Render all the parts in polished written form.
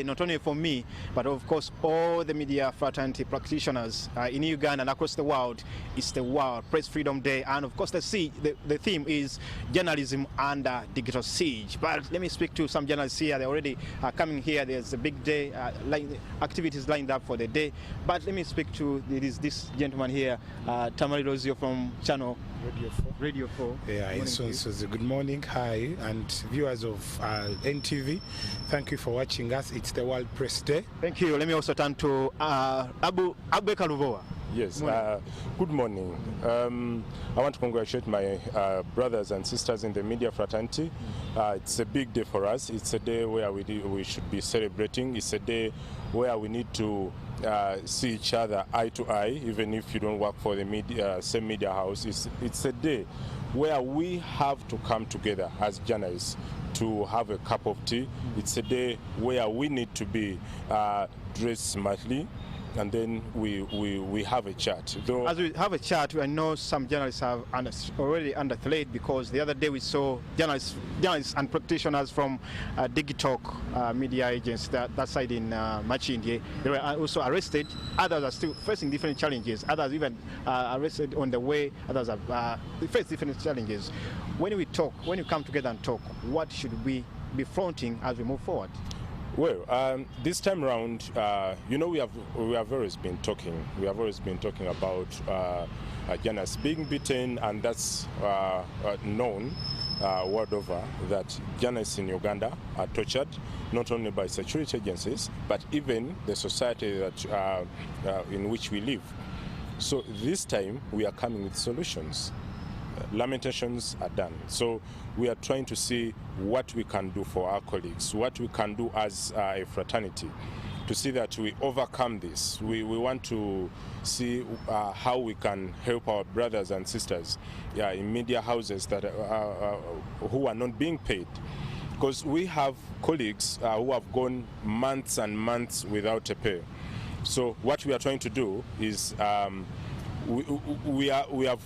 Not only for me, but of course all the media fraternity practitioners in Uganda and across the world. It's the World Press Freedom Day, and of course the theme is journalism under digital siege. But let me speak to some journalists here. They're already coming here. There's a big day, activities lined up for the day. But let me speak to this gentleman here, Tamari Rosio from channel Radio 4. Yeah, so good morning, hi, and viewers of NTV. Thank you for watching us. It's the World Press Day. Thank you. Let me also turn to Abu Kaluvoa. Yes, good morning. I want to congratulate my brothers and sisters in the media fraternity. It's a big day for us. It's a day where we should be celebrating. It's a day where we need to see each other eye to eye, even if you don't work for the same media house. It's a day where we have to come together as journalists to have a cup of tea. It's a day where we need to be dressed smartly, and then we have a chat. As we have a chat, I know some journalists have already under threat, because the other day we saw journalists and practitioners from Digitalk media agents that side in Machindi. They were also arrested. Others are still facing different challenges. Others even arrested on the way. Others have face different challenges. When we come together and talk, what should we be fronting as we move forward? Well, this time around, you know, we have always been talking. We have always been talking about journalists being beaten, and that's known world over, that journalists in Uganda are tortured, not only by security agencies, but even the society that in which we live. So this time we are coming with solutions. Lamentations are done. So we are trying to see what we can do for our colleagues, what we can do as a fraternity to see that we overcome this. We want to see how we can help our brothers and sisters in media houses that who are not being paid. Because we have colleagues who have gone months and months without a pay. So what we are trying to do is we have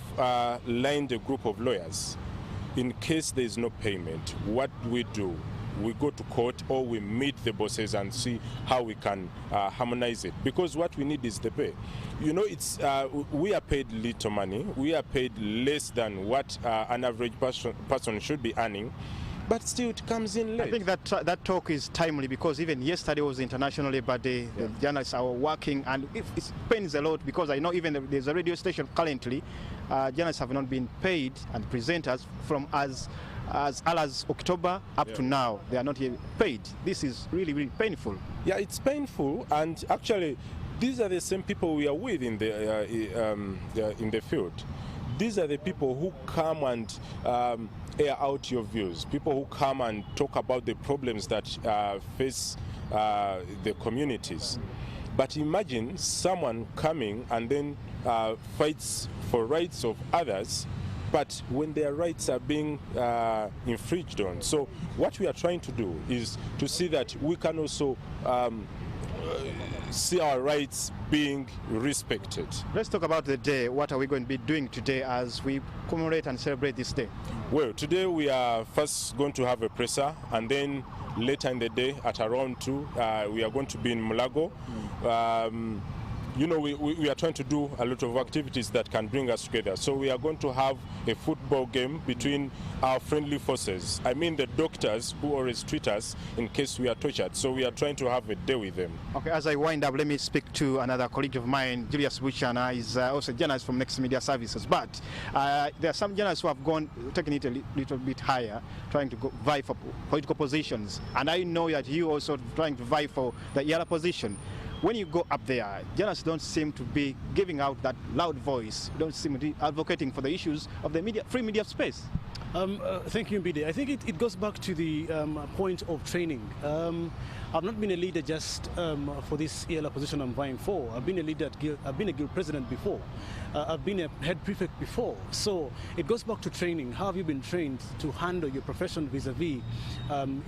lined a group of lawyers. In case there is no payment, what we do, we go to court or we meet the bosses and see how we can harmonize it. Because what we need is the pay. You know, we are paid little money. We are paid less than what an average person should be earning. But still, it comes in late. I think that talk is timely, because even yesterday was International Labour Day. The journalists are working, and it pains a lot, because I know even there's a radio station currently, journalists have not been paid, and presenters from as early as October up to now, they are not yet paid. This is really, really painful. Yeah, it's painful, and actually, these are the same people we are with in the field. These are the people who come and air out your views, people who come and talk about the problems that face the communities. But imagine someone coming and then fights for rights of others, but when their rights are being infringed on. So what we are trying to do is to see that we can also see our rights being respected. Let's talk about the day. What are we going to be doing today as we commemorate and celebrate this day? Well, today we are first going to have a presser, and then later in the day at around 2, we are going to be in Mulago. You know, we are trying to do a lot of activities that can bring us together. So we are going to have a football game between our friendly forces. I mean the doctors who always treat us in case we are tortured. So we are trying to have a day with them. Okay, as I wind up, let me speak to another colleague of mine, Julius Buchana. Is also a journalist from Next Media Services. But there are some journalists who have taken it a little bit higher, trying to vie for political positions. And I know that you also trying to vie for the yellow position. When you go up there, journalists don't seem to be giving out that loud voice, don't seem to be advocating for the issues of the free media space. Thank you, Mbide. I think it goes back to the point of training. I've not been a leader just for this ELA position I'm vying for. I've been a leader at Guild. I've been a Guild president before. I've been a head prefect before. So it goes back to training. How have you been trained to handle your profession vis-a-vis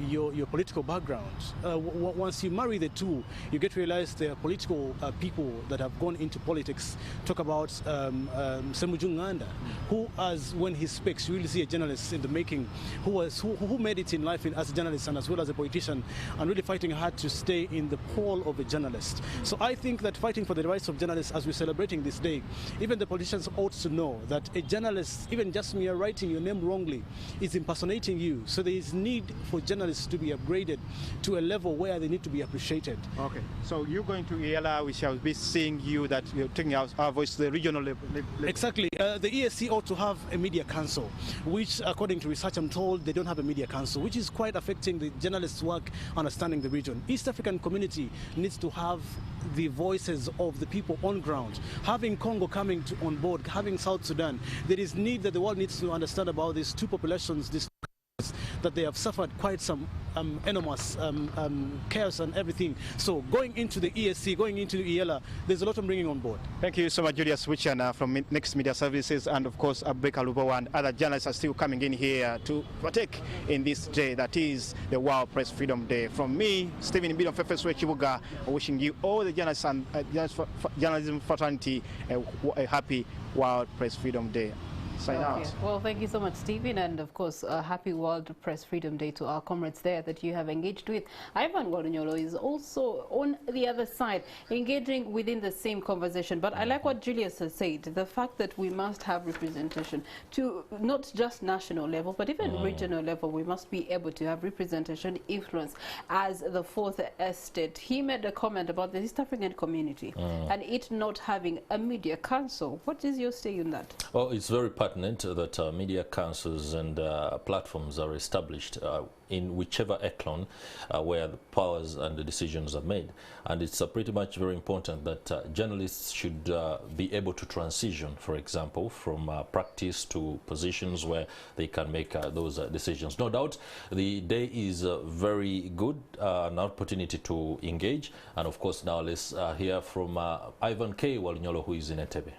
your political background? Once you marry the two, you get to realize there are political people that have gone into politics. Talk about Semujunganda, who, as when he speaks, you really see a journalists in the making who made it in life as a journalist and as well as a politician, and really fighting hard to stay in the pole of a journalist. So I think that fighting for the rights of journalists as we're celebrating this day, even the politicians ought to know that a journalist, even just mere writing your name wrongly, is impersonating you. So there is need for journalists to be upgraded to a level where they need to be appreciated. Okay, so you're going to ELA, we shall be seeing you that you're taking our voice to the regional level. Exactly. The ESC ought to have a media council, which according to research I'm told they don't have a media council, which is quite affecting the journalists' work understanding the region. East African community needs to have the voices of the people on ground. Having Congo coming on board, having South Sudan, there is need that the world needs to understand about these two populations, that they have suffered quite some enormous chaos and everything. So going into the ESC, going into the ELA, there's a lot I'm bringing on board. Thank you so much, Julius Wichana from Next Media Services, and of course Abeka Lubowa and other journalists are still coming in here to partake in this day that is the World Press Freedom Day. From me, Stephen Mbino Fefeswe Chibuga, wishing you all the journalists and journalism fraternity a happy World Press Freedom Day. Sign out. Well, thank you so much, Stephen, and of course, happy World Press Freedom Day to our comrades there that you have engaged with. Ivan Guadagnolo is also on the other side, engaging within the same conversation. But I like what Julius has said, the fact that we must have representation to not just national level, but even regional level. We must be able to have representation, influence as the fourth estate. He made a comment about the East African community and it not having a media council. What is your say on that? Well, it's very pertinent that media councils and platforms are established in whichever echelon where the powers and the decisions are made. And it's pretty much very important that journalists should be able to transition, for example, from practice to positions where they can make those decisions. No doubt, the day is very good, an opportunity to engage. And of course, now let's hear from Ivan K. Walinyolo, who is in Entebbe.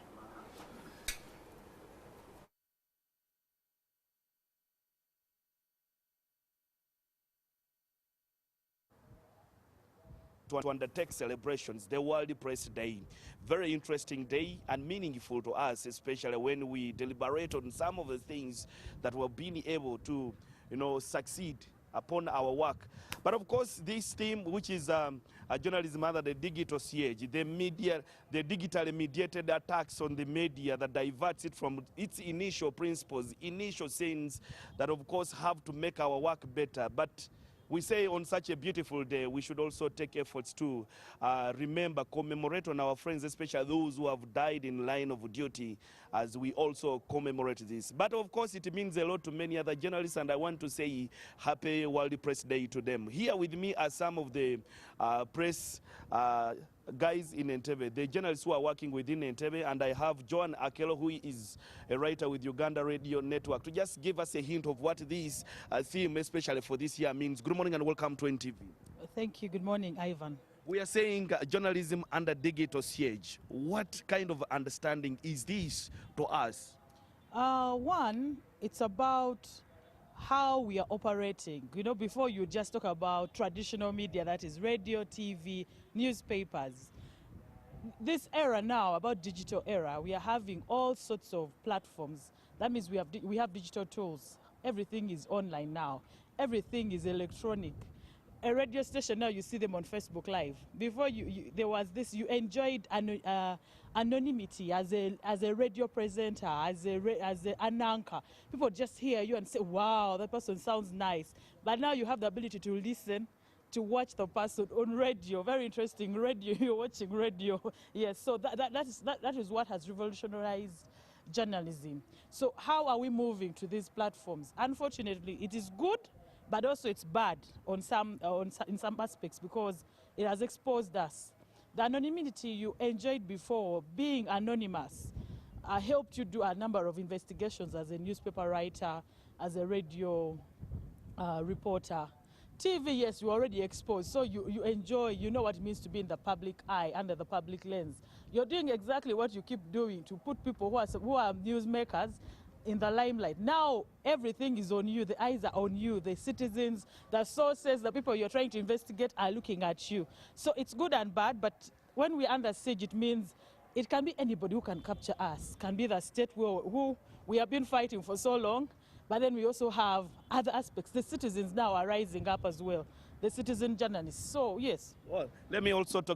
To undertake celebrations, the World Press Day. Very interesting day and meaningful to us, especially when we deliberate on some of the things that we're being able to, succeed upon our work. But of course, this theme, which is a journalism under the digital siege, the digitally mediated attacks on the media that diverts it from its initial principles, initial sins that of course have to make our work better. But we say on such a beautiful day, we should also take efforts to remember, commemorate on our friends, especially those who have died in line of duty, as we also commemorate this. But of course, it means a lot to many other journalists, and I want to say happy World Press Day to them. Here with me are some of the press guys in Entebbe, the journalists who are working within Entebbe, and I have Joan Akelo, who is a writer with Uganda Radio Network, to just give us a hint of what this theme, especially for this year, means. Good morning and welcome to NTV. Thank you. Good morning, Ivan. We are saying journalism under digital siege. What kind of understanding is this to us? One, it's about how we are operating. Before you just talk about traditional media, that is radio, TV, newspapers. This era now, about digital era, we are having all sorts of platforms. That means we have digital tools. Everything is online now. Everything is electronic. A radio station now, you see them on Facebook Live. Before there was this, you enjoyed anonymity as a radio presenter, as an anchor. People just hear you and say, wow, that person sounds nice. But now you have the ability to listen, to watch the person on radio. Very interesting radio, you're watching radio. Yes, so that is what has revolutionized journalism. So how are we moving to these platforms? Unfortunately, it is good, but also it's bad in some aspects, because it has exposed us. The anonymity you enjoyed before, being anonymous, helped you do a number of investigations as a newspaper writer, as a radio reporter. TV, yes, you're already exposed, so you enjoy, you know what it means to be in the public eye, under the public lens. You're doing exactly what you keep doing to put people who are newsmakers in the limelight. Now everything is on you, the eyes are on you, the citizens, the sources, the people you're trying to investigate are looking at you. So it's good and bad, but when we're under siege, it means it can be anybody who can capture us. Can be the state who we have been fighting for so long, But then we also have other aspects. The citizens now are rising up as well, the citizen journalists. So, yes. Well, let me also talk